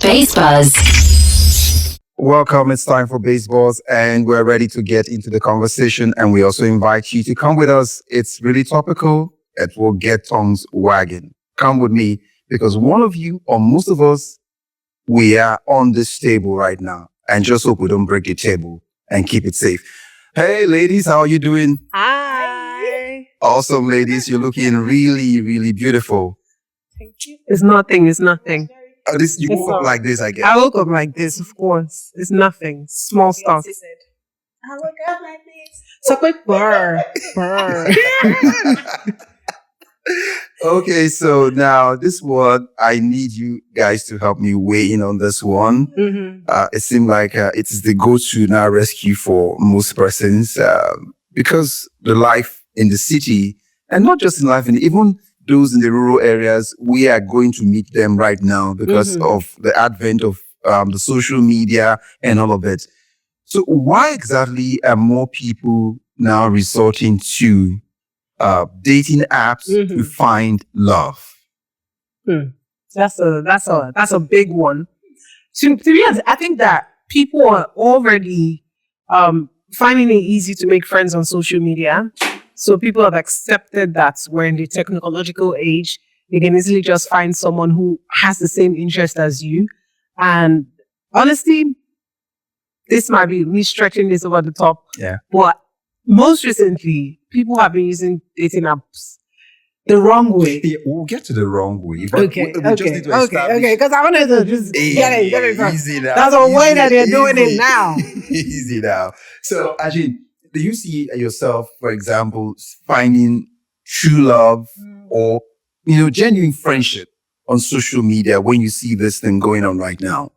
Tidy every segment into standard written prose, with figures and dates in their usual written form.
Base Buzz. Welcome. It's time for Baseballs, and we're ready to get into the conversation. And we also invite you to come with us. It's really topical. It will get tongues wagging. Come with me because one of you or most of us, we are on this table right now. And just hope we don't break the table and keep it safe. Hey, ladies, how are you doing? Hi. Awesome, ladies. You're looking really, really beautiful. Thank you. It's nothing. You woke up like this, I guess. I woke up like this, of course. It's nothing. Small stuff. I woke up like this. So quick burr. Okay, so now this one, I need you guys to help me weigh in on this one. Mm-hmm. It seems like it is the go-to now rescue for most persons because the life in the city, and not just in life, and even those in the rural areas, we are going to meet them right now because of the advent of the social media and all of it. So why exactly are more people now resorting to dating apps to find love? That's a big one. To be honest, I think that people are already finding it easy to make friends on social media. So people have accepted that we're in the technological age. You can easily just find someone who has the same interest as you. And honestly, this might be me stretching this over the top. Yeah. But most recently, people have been using dating apps the wrong way. Yeah, we'll get to the wrong way. But Okay. Because I wanted to just get it. Easy now. That's a way that they're doing it now. Easy now. So, Ajin, do you see yourself, for example, finding true love or, genuine friendship on social media when you see this thing going on right now?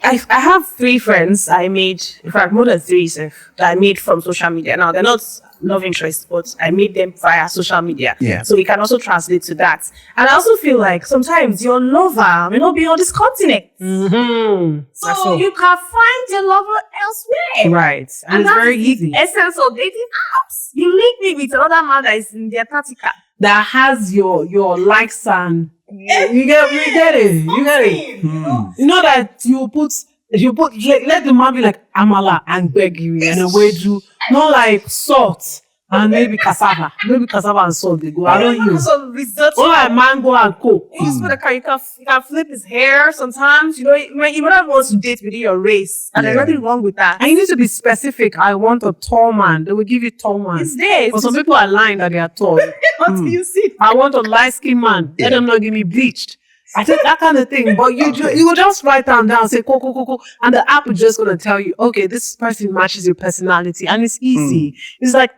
I have 3 friends I made, in fact, more than 3 that I made from social media. Now, they're not love interests, but I made them via social media. Yeah. So we can also translate to that. And I also feel like sometimes your lover may not be on this continent. Mm-hmm. So you can find your lover elsewhere. Right. And it's very easy. Essence of dating apps. You link me with another man that is in the Antarctica. That has your likes and you get it. You get it. You know that you put let the man be like amala and begiri and a wedu, not like salt and maybe cassava. Maybe cassava and salt they go. I don't use. Also risotto. Or like mango and coke. You can flip his hair sometimes. You might want to date within your race. And there's nothing wrong with that. And you need to be specific. I want a tall man. They will give you tall man. It's there. But some people are lying that they are tall. Until you see. I want a light-skinned man. Let them not give me bleached. I think that kind of thing. But you will just write down, say, cool. And the app is just going to tell you, okay, this person matches your personality. And it's easy. It's like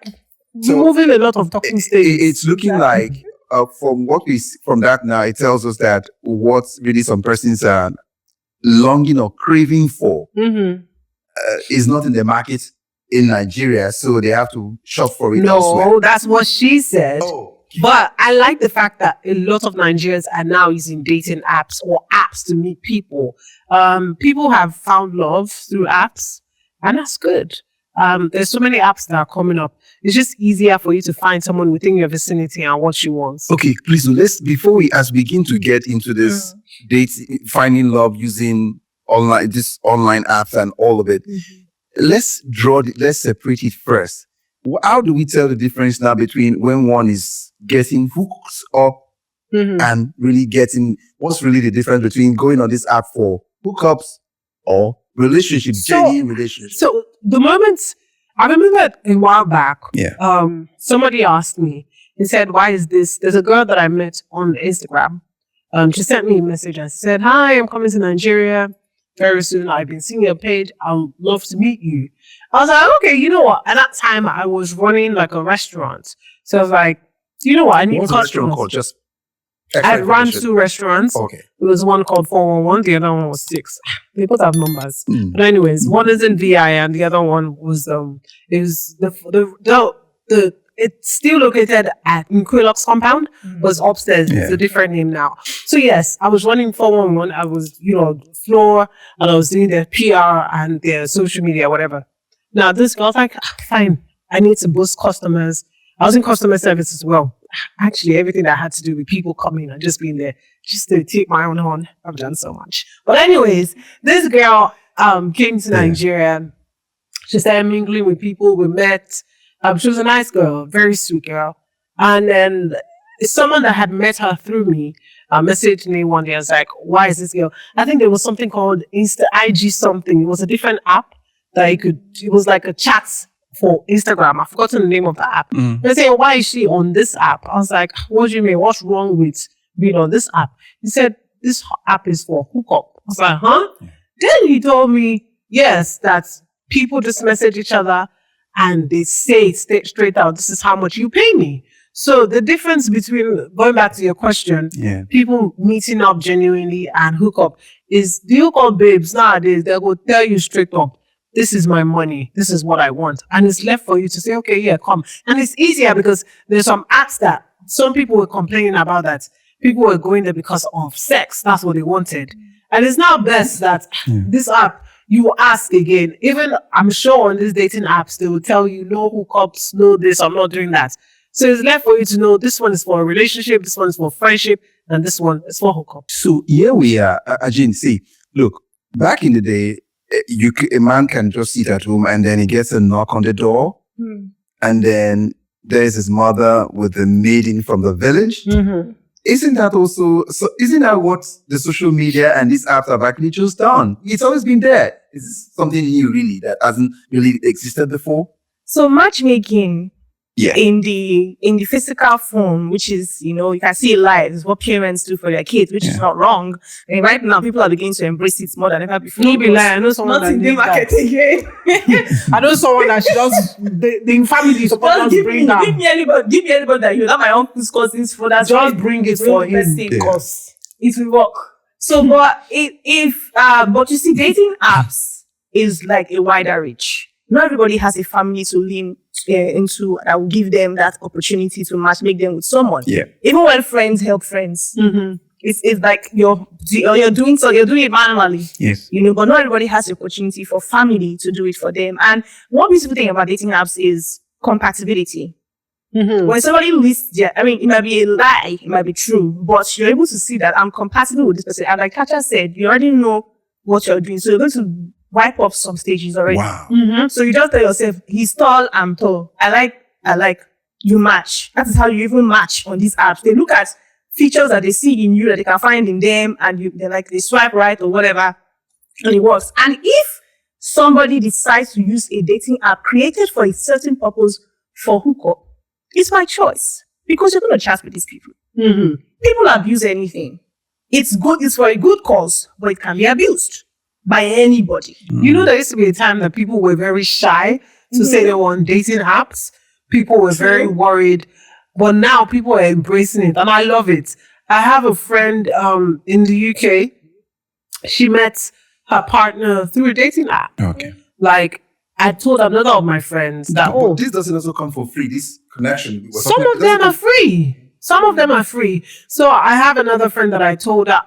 removing a lot of talking stages. It's looking like, from that now, it tells us that what really some persons are longing or craving for is not in the market in Nigeria. So they have to shop for it elsewhere. No, that's what she said. Oh. But I like the fact that a lot of Nigerians are now using dating apps or apps to meet people. People have found love through apps, and that's good. There's so many apps that are coming up. It's just easier for you to find someone within your vicinity and what you want. Okay, please, before we begin to get into this finding love using online apps and all of it, let's separate it first. How do we tell the difference now between when one is getting hooked up and really what's really the difference between going on this app for hookups or genuine relationships? So the moment, I remember a while back, somebody asked me, he said, why is this? There's a girl that I met on Instagram. She sent me a message and said, hi, I'm coming to Nigeria very soon. I've been seeing your page. I would love to meet you. I was like, okay, you know what? At that time, I was running like a restaurant. So I was like, you know what? I need What's the restaurant called? Just I ran 2 restaurants. Okay. It was one called 411, the other one was 6. They both have numbers. But anyways, one is in VI and the other one was it's still located at Quillox compound, was upstairs. Yeah. It's a different name now. So yes, I was running 411. I was, floor, and I was doing their PR and their social media, whatever. Now this girl was like, fine, I need to boost customers. I was in customer service as well. actually everything that had to do with people coming and just being there, just to take my own horn. I've done so much. But anyways, this girl came to Nigeria. She started mingling with people. We met. She was a nice girl, very sweet girl. And then someone that had met her through me messaged me one day. I was like, why is this girl? I think there was something called Insta IG something. It was a different app that it was like a chat for Instagram. I've forgotten the name of the app. They say, why is she on this app? I was like, what do you mean? What's wrong with being on this app? He said, this app is for hookup. I was like, huh? Then he told me, yes, that people just message each other and they say straight out, this is how much you pay me. So the difference between, going back to your question, people meeting up genuinely and hookup is the hookup babes nowadays, they'll go tell you straight up, this is my money, this is what I want. And it's left for you to say, okay, yeah, come. And it's easier because there's some acts that some people were complaining about that people were going there because of sex. That's what they wanted. And it's now best that this app, you ask again. Even I'm sure on these dating apps, they will tell you no hookups, no this, I'm not doing that. So it's left for you to know this one is for a relationship, this one is for friendship, and this one is for hookup. So here we are, Ajin. See, look, back in the day, a man can just sit at home and then he gets a knock on the door, and then there's his mother with the maiden from the village. Isn't that also? So isn't that what the social media and these apps have actually just done? It's always been there. Is something new, really, that hasn't really existed before? So matchmaking. Yeah. In the physical form, which is, you can see it live, is what parents do for their kids, which is not wrong. And right now, people are beginning to embrace it more than ever before. No be lie, I know someone not in the market again. I know someone that she does the family support Just to bring that. give me anybody that you know, my uncle's cousins, fathers. Just bring it for him because it will work. So, but but you see, dating apps is like a wider reach. Not everybody has a family to lean into that will give them that opportunity to make them with someone. Yeah. Even when friends help friends, it's like you're doing it manually. Yes. But not everybody has the opportunity for family to do it for them. And one beautiful thing about dating apps is compatibility. When somebody lists it might be a lie, it might be true, but you're able to see that I'm compatible with this person. And like Kacha said, you already know what you're doing. So you're going to wipe off some stages already. Wow. So you just tell yourself, he's tall, I'm tall. I like, you match. That is how you even match on these apps. They look at features that they see in you that they can find in them, and they swipe right or whatever, and it works. And if somebody decides to use a dating app created for a certain purpose for hookup, it's my choice, because you're going to chat with these people. People abuse anything. It's good, it's for a good cause, but it can be abused by anybody. There used to be a time that people were very shy to say they were on dating apps. People were very worried, but now people are embracing it, and I love it. I have a friend in the UK. She met her partner through a dating app. Okay. Like, I told another of my friends that, But this doesn't also come for free. This connection. some of them are free. Some of them are free. So I have another friend that I told her,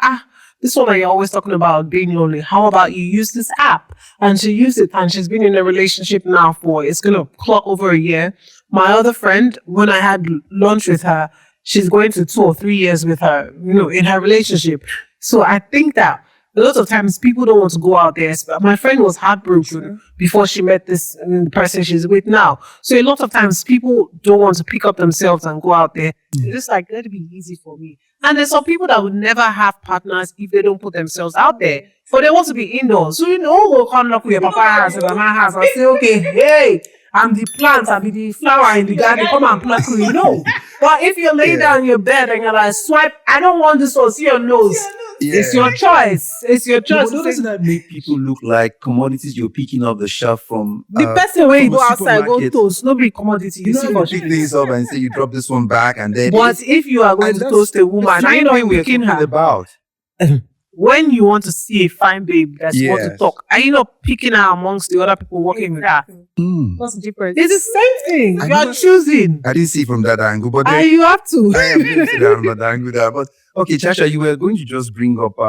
this one that you're always talking about being lonely. How about you use this app? And she used it, and she's been in a relationship now it's going to clock over a year. My other friend, when I had lunch with her, she's going to 2 or 3 years with her, in her relationship. So I think that a lot of times people don't want to go out there. My friend was heartbroken before she met this person she's with now. So a lot of times people don't want to pick up themselves and go out there. They're just like, let it be easy for me. And there's some people that would never have partners if they don't put themselves out there. For they want to be indoors. So we'll come knock with your papa house or my house and say, okay, hey, I'm the plant, I'll be the flower in the garden, come and pluck me, But if you lay down in your bed and you're like, swipe, I don't want this one, see your nose. It's your choice. It's your choice. But doesn't that make people look like commodities you're picking up the shelf from? The person where you from go a outside, go supermarket? toast, nobody commodity. You know, you pick things up and say you drop this one back, and then. But if you are going And to that's toast a woman, the are you same not thing we're picking talking her? about. When you want to see a fine babe that's want to Yes. talk, are you not picking her amongst the other people working with her? What's the difference? It's the same thing. I You are know. choosing. I didn't see it from that angle, but And then, you have to. I am going to see that from that angle there. But okay, Chacha, you were going to just bring up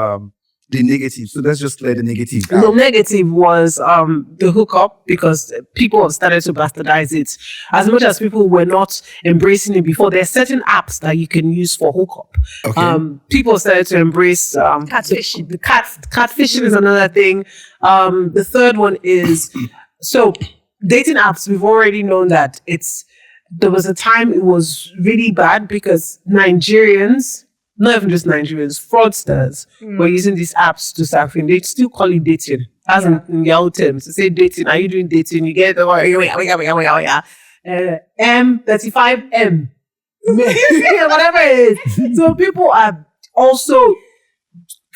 the negative. So let's just clear the negative The out. negative was the hookup, because people have started to bastardize it. As much as people were not embracing it before, there are certain apps that you can use for hookup. Okay. People started to embrace Catfishing. The catfishing is another thing. The third one is so dating apps. We've already known that there was a time it was really bad because Nigerians, not even just Nigerians, fraudsters were using these apps to start things. They still call it dating. As in their old terms. They say dating. Are you doing dating? You get M35M. Whatever it is. So people are also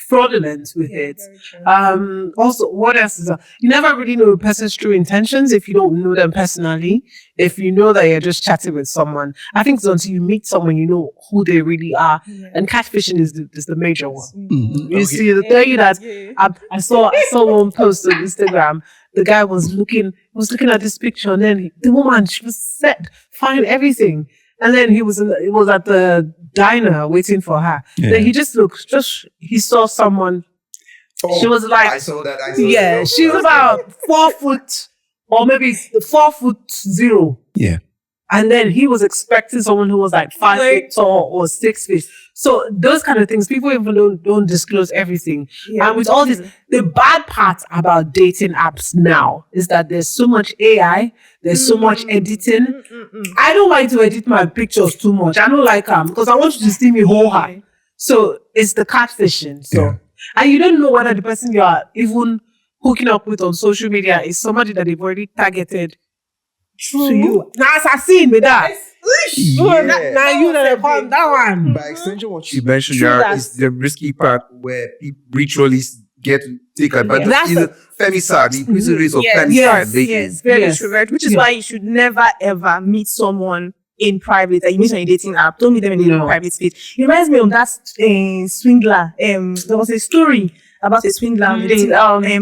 fraudulent with it. Also, what else is you never really know a person's true intentions if you don't know them personally. If you know that you're just chatting with someone, I think it's until you meet someone you know who they really are. And catfishing is the major one. You see, the tell you that I saw one post on Instagram. The guy was looking at this picture, and then the woman, she was set, fine, everything. And then he was at the diner waiting for her. Yeah. Then he just he saw someone. She was like, I saw that. yeah, she's about 4 foot or maybe 4'0". Yeah. And then he was expecting someone who was like 5 feet tall or 6 feet. So those kind of things, people even don't disclose everything. And with all this, the bad part about dating apps now is that there's so much AI, there's so much editing. I don't like to edit my pictures too much. I don't like them because I want you to see me whole high. So it's the catfishing. So and you don't know whether the person you are even hooking up with on social media is somebody that they've already targeted to you. Now, assassin with that. Now you know that one. By extension, what you mentioned is the risky part where people ritualists get to take advantage. That's That's femicide, the increasing rates of femicide. Yes, very Yes. true. Which is why you should never ever meet someone in private that you meet on a dating app. Don't meet them in a private space. It reminds me of that swindler. There was a story about a swindler on the dating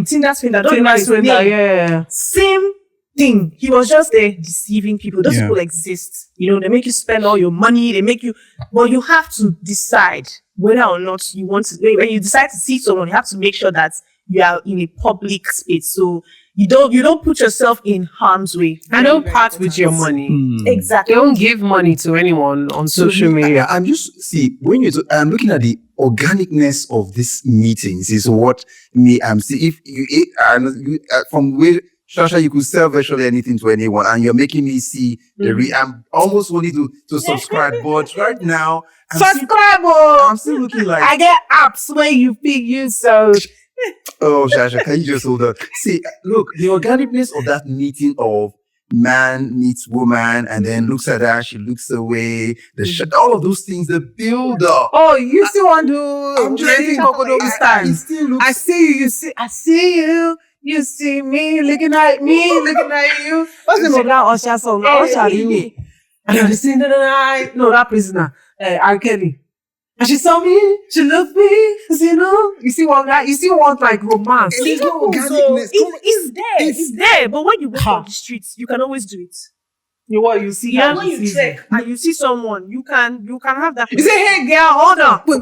Tinder swindler. Don't remember his name. Yeah. Same thing. He was just there deceiving people. Those people exist. You know, they make you spend all your money. They make you, but you have to decide whether or not you want to. When you decide to see someone, you have to make sure that you are in a public space. So you don't put yourself in harm's way. And don't part with your money. Exactly. Don't give money to anyone on social media. I'm just when I'm looking at the organicness of these meetings is what I'm seeing. If you from where Shasha, you could sell virtually anything to anyone, and you're making me see I'm almost wanting to subscribe, but right now I'm still looking like I get apps where you pick you so. Oh, Shasha, can you just hold on? See, look, the organicness of that meeting of man meets woman and then looks at her, she looks away, all of those things, the build up. Oh, you still want to? I'm just saying, this time. it still looks I see you. I see you. You see me looking at me, looking at you. What's the name of that Usher song? Usher, you. And you're listening to the night. No, that prisoner, R. Kelly. And she saw me, she loved me, you know. You see one guy, you see one like romance. There's no So organicness. it's there. But when you walk on the streets, you can always do it. You what you see? Yeah, and when you see. check and you see someone, you can have that. You say, hey girl, hold on. No,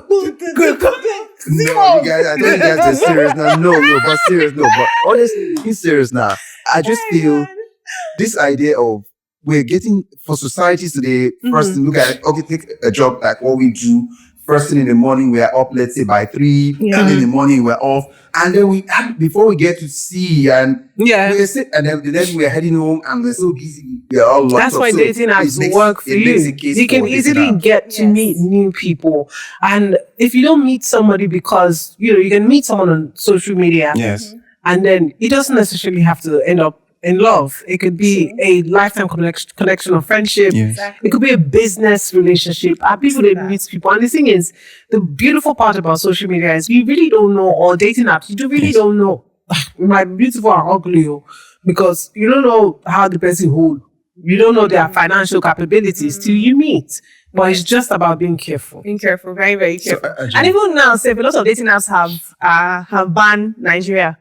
you guys, I think you guys are serious now. No, but serious, no. But honestly, being serious now, I just feel this idea of we're getting for societies today. First, look at take a job like what we do. First thing in the morning, we are up, let's say by 3, and in the morning we're off. And then before we get to see and and then we're heading home and we're so busy. We're all locked That's up. why So dating apps it work for makes you. a case You can for dating easily apps. get to meet new people. And if you don't meet somebody because, you can meet someone on social media Yes. and then it doesn't necessarily have to end up in love. It could be a lifetime connection of friendship. Yes. It could be a business relationship. People that meet people. And the thing is, the beautiful part about social media is you really don't know, or dating apps, you really don't know. My beautiful and ugly, because you don't know how the person hold. You don't know their financial capabilities till you meet. But it's just about being careful. Being careful, very, very So, careful. And even now, say a lot of dating apps have banned Nigeria.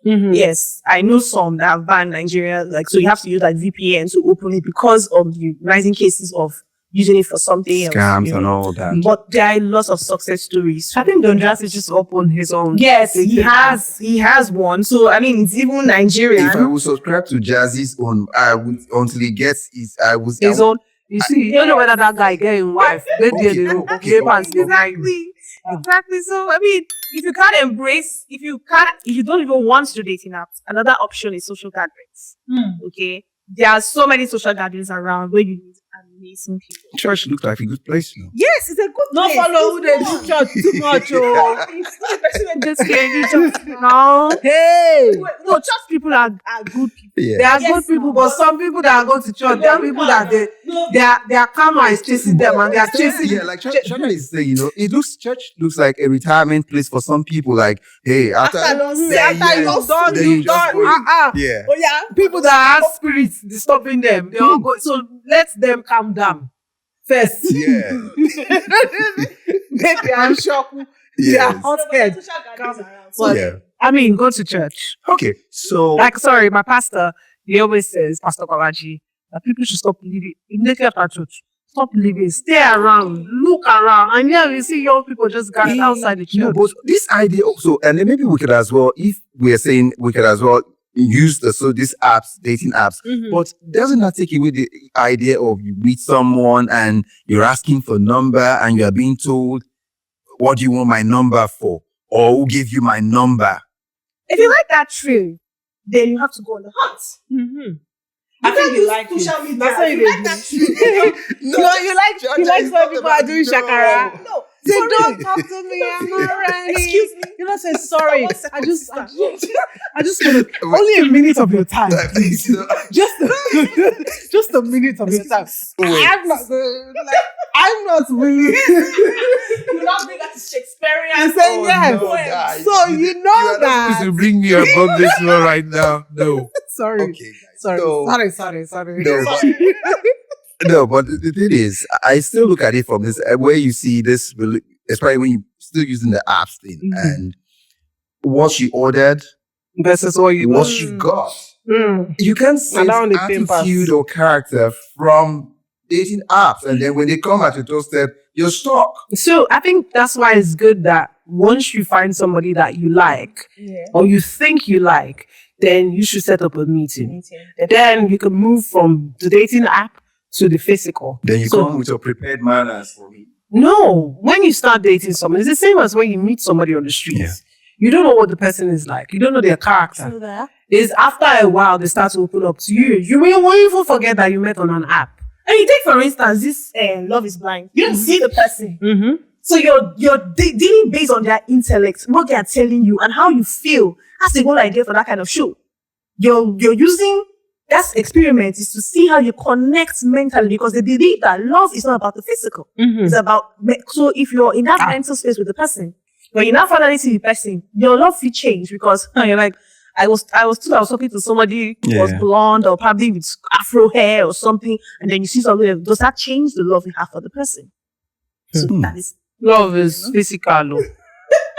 Yes, I know some that have banned Nigeria. Like, so you have to use like VPN to open it because of the rising cases of, using it for something else. Scams you and know. all that. But there are lots of success stories. I think Don Jazzy just opened his own. Yes, he has one. So I mean, it's even Nigerian. If I would subscribe to Jazzy's own, I would until he gets his. His own. You see, you don't know whether that guy getting wife. Exactly. So I mean, if you don't even want to do dating apps, another option is social gatherings. Okay, there are so many social gatherings around where you meet amazing people. Church looks like a good place. Yes, it's a good Not place. follow who they do church too much. Oh. It's not a person who just church. No, Hey. no, church people are good people. Yeah. They are Yes, good people, no. but some people that go to church, there are people that their karma is chasing them and they are chasing. Yeah, like Shana is saying, church looks like a retirement place for some people. Like, hey, after After yes, you've done, then you've you just done. go in. Yeah. Oh yeah, people that have spirits disturbing them, they all go. So let them calm down first. Yeah. Maybe I'm shocked. They Yes. are hot head. But Yeah. I mean, go to church. Okay. So Like, sorry, my pastor, he always says, Pastor Kawaji, that people should stop living immediately after church. Stop living, stay around, look around, and yeah, we see young people just gathered outside the no, church. but this idea also, and then maybe we could as well, if we are saying we could as well use these apps, dating apps, but doesn't that take away the idea of you meet someone and you're asking for a number and you are being told, what do you want my number for? Or who gave you my number? If you like that thrill, then you have to go on the hunt. I think you like social it. media. That's how If you you like do. that thrill. You like when people are doing shakara. No, They for don't real. talk to me. I'm not ready. Excuse me. You know, say sorry. One second, I just sister. want only a minute of your time. So- Just a minute of your time. Wait. I'm not really. You now bring that to Shakespearean. I say yes. no, guys. So you know are not that. supposed to bring me above this one right now. No. Sorry. Okay, guys. Sorry. So- Sorry. No, no, but the thing is, I still look at it from this where you see this, especially when you're still using the apps thing and what she ordered, Versus what you what she got. You can sense And down the pin pass. attitude or character from dating apps, and then when they come at your doorstep, you're stuck. So I think that's why it's good that once you find somebody that you like or you think you like, then you should set up a meeting. And then you can move from the dating app to the physical. Then you So- come with your prepared manners for me. No, when you start dating someone, it's the same as when you meet somebody on the street. Yeah. You don't know what the person is like. You don't know their character. It's after a while they start to open up to you. You will even forget that you met on an app. And you take, for instance, this Love is Blind. You don't see the person. So you're dealing based on their intellect, what they are telling you, and how you feel. That's the whole idea for that kind of show. You're using that experiment is to see how you connect mentally, because they believe that love is not about the physical. It's about so if you're in that mental space with the person, when you now finally see the person, your love will change because you're like, I was talking to somebody who was Yeah. blonde or probably with afro hair or something, and then you see something else. Does that change the love you have for the person? So that is Love is physical.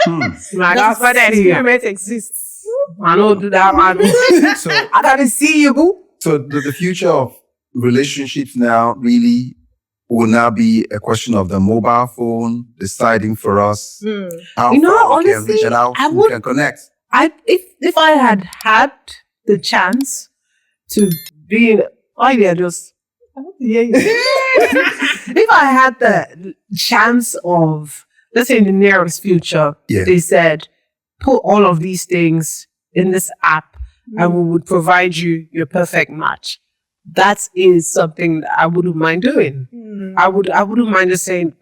Oh. Like, that's why that experiment exists. I don't do that, man. So, I gotta see you, boo. so the future of relationships now really will now be a question of the mobile phone deciding for us how You know, far we can honestly, reach and how I we would- can connect. If I had the chance to be in, if I had the chance of, let's say in the nearest future, Yeah. they said, put all of these things in this app and we would provide you your perfect match. That is something that I wouldn't mind doing. I wouldn't mind just saying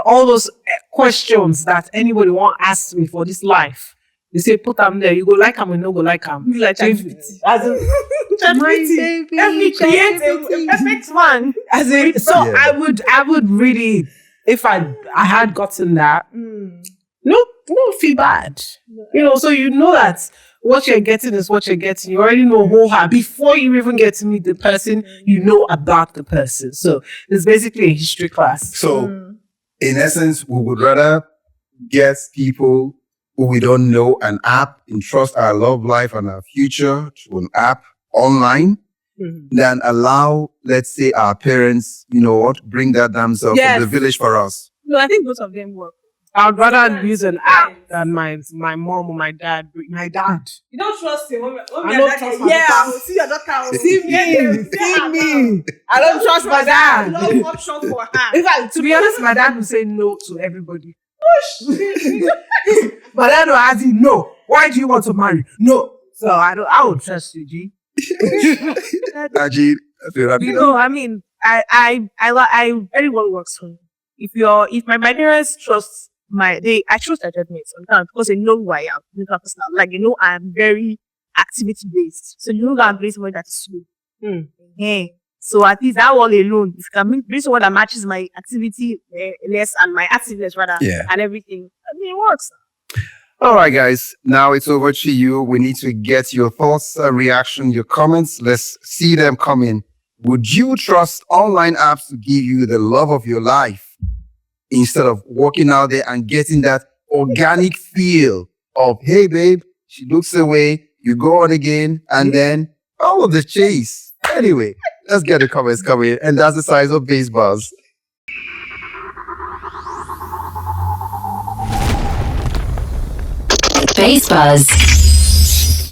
all those questions that anybody want ask me for this life. They say put them there. You go like them, and no go like them. Like ChatGPT. as in ChatGPT. Let me create a perfect one. As in, so Yeah. I would really, if I had gotten that, no feel bad. You know, so you know that what you're getting is what you're getting. You already know who her before you even get to meet the person. You know about the person. So it's basically a history class. So, in essence, we would rather get people who we don't know an app, entrust our love life and our future to an app online, than allow, let's say, our parents, you know what, bring that damsel Yes. from the village for us. No, I think both of them work. I'd rather use an app than my mom or my dad. My dad. You don't trust him. I don't trust my yeah, daughter. I will see your daughter. See me. I don't trust my dad. Love option for her. In fact, to be honest, my dad will say no to everybody. My dad will ask you, no. Why do you want to marry? No. So I would trust you, G. Najee, You know, I mean, everyone works for me. If my parents trust I trust their judgment sometimes because they know who I am. Like, you know, I'm very activity based. So you know that I'm doing something that is slow. Yeah. So at least that all alone, if you can bring someone that matches my activity less and my activeness rather, and everything, I mean, it works. All right, guys. Now it's over to you. We need to get your thoughts, reaction, your comments. Let's see them coming. Would you trust online apps to give you the love of your life instead of walking out there and getting that organic feel of, hey, babe, she looks away, you go on again, and then all of the chase. Anyway, let's get the comments coming. And that's the size of baseballs. Base Buzz.